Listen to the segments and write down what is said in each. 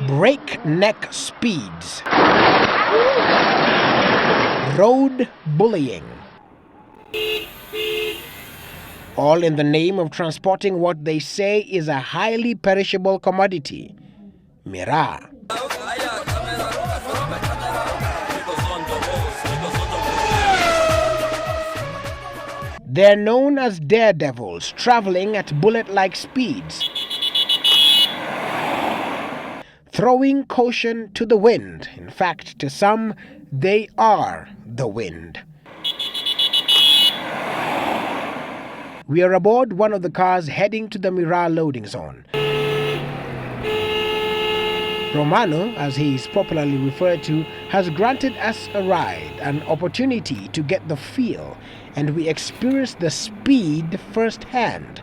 Breakneck speeds, road bullying, all in the name of transporting what they say is a highly perishable commodity, miraa. They're known as daredevils, traveling at bullet-like speeds, throwing caution to the wind. In fact, to some, they are the wind. We are aboard one of the cars heading to the Miraa'cle loading zone. Romano, as he is popularly referred to, has granted us a ride, an opportunity to get the feel, and we experience the speed firsthand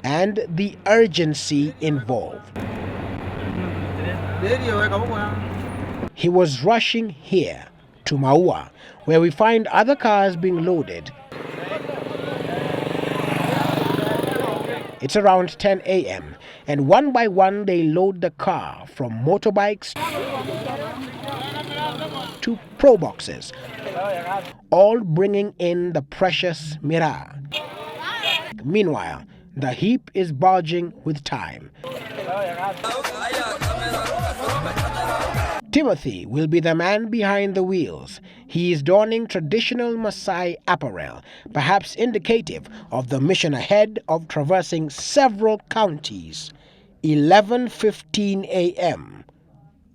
and the urgency involved. He was rushing here to Maua, where we find other cars being loaded. It's around 10 a.m. and one by one they load the car, from motorbikes to pro boxes, all bringing in the precious miraa. Meanwhile, the heap is bulging with time. Timothy will be the man behind the wheels. He is donning traditional Maasai apparel, perhaps indicative of the mission ahead of traversing several counties. 11:15 a.m.,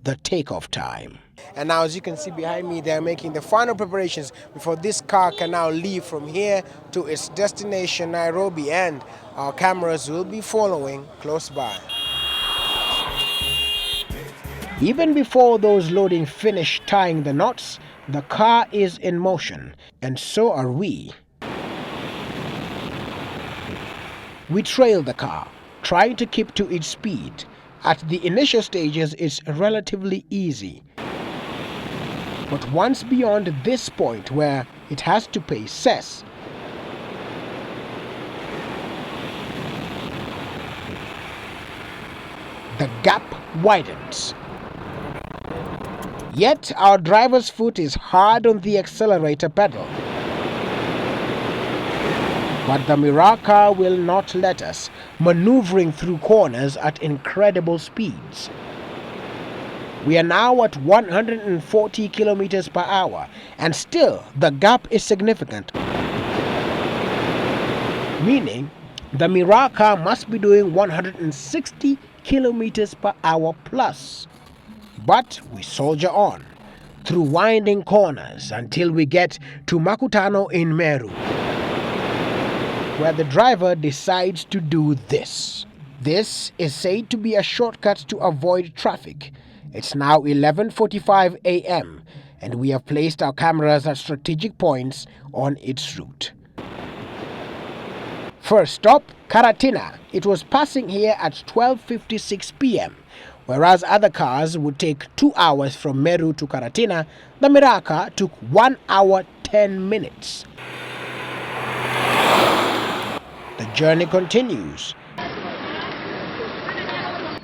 the takeoff time. And now, as you can see behind me, they're making the final preparations before this car can now leave from here to its destination, Nairobi, and our cameras will be following close by. Even before those loading finish tying the knots, the car is in motion, and so are we. We trail the car, trying to keep to its speed. At the initial stages, it's relatively easy. But once beyond this point where it has to pay cess, the gap widens. Yet our driver's foot is hard on the accelerator pedal. But the Miraa'cle car will not let us, maneuvering through corners at incredible speeds. We are now at 140 kilometers per hour, and still the gap is significant. Meaning, the Miraa'cle car must be doing 160 kilometers per hour plus. But we soldier on, through winding corners until we get to Makutano in Meru, where the driver decides to do this. This is said to be a shortcut to avoid traffic. It's now 11:45 a.m. and we have placed our cameras at strategic points on its route. First stop, Karatina. It was passing here at 12:56 p.m. Whereas other cars would take 2 hours from Meru to Karatina, the Miraa'cle car took 1 hour 10 minutes. The journey continues.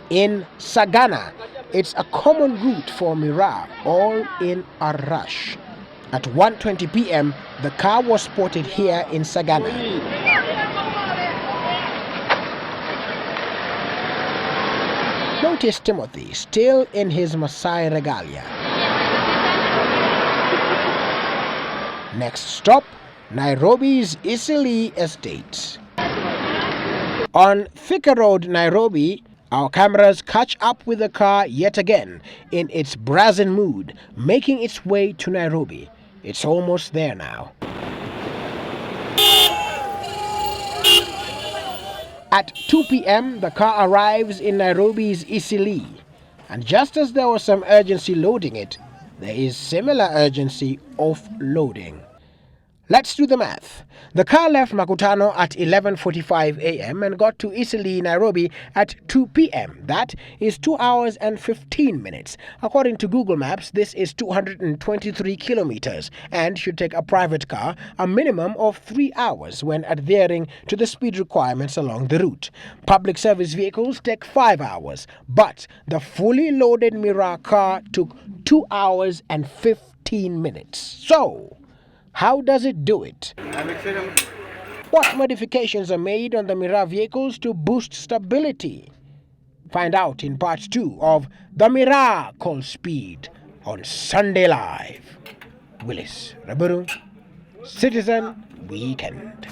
In Sagana, it's a common route for Miraa'cle, all in a rush. At 1:20 p.m., the car was spotted here in Sagana. Notice Timothy still in his Maasai regalia. Next stop, Nairobi's Eastleigh Estate. On Thika Road, Nairobi, our cameras catch up with the car yet again in its brazen mood, making its way to Nairobi. It's almost there now. At 2 p.m., the car arrives in Nairobi's Eastleigh, and just as there was some urgency loading it, there is similar urgency offloading. Let's do the math. The car left Makutano at 11:45 a.m. and got to Eastleigh, Nairobi at 2 p.m. That is 2 hours and 15 minutes. According to Google Maps, this is 223 kilometers and should take a private car a minimum of 3 hours when adhering to the speed requirements along the route. Public service vehicles take 5 hours, but the fully loaded Miraa'cle car took 2 hours and 15 minutes. So, how does it do it? What modifications are made on the Miraa'cle vehicles to boost stability? Find out in part 2 of the Miraa'cle Speed on Sunday Live. Willis Raburu, Citizen Weekend.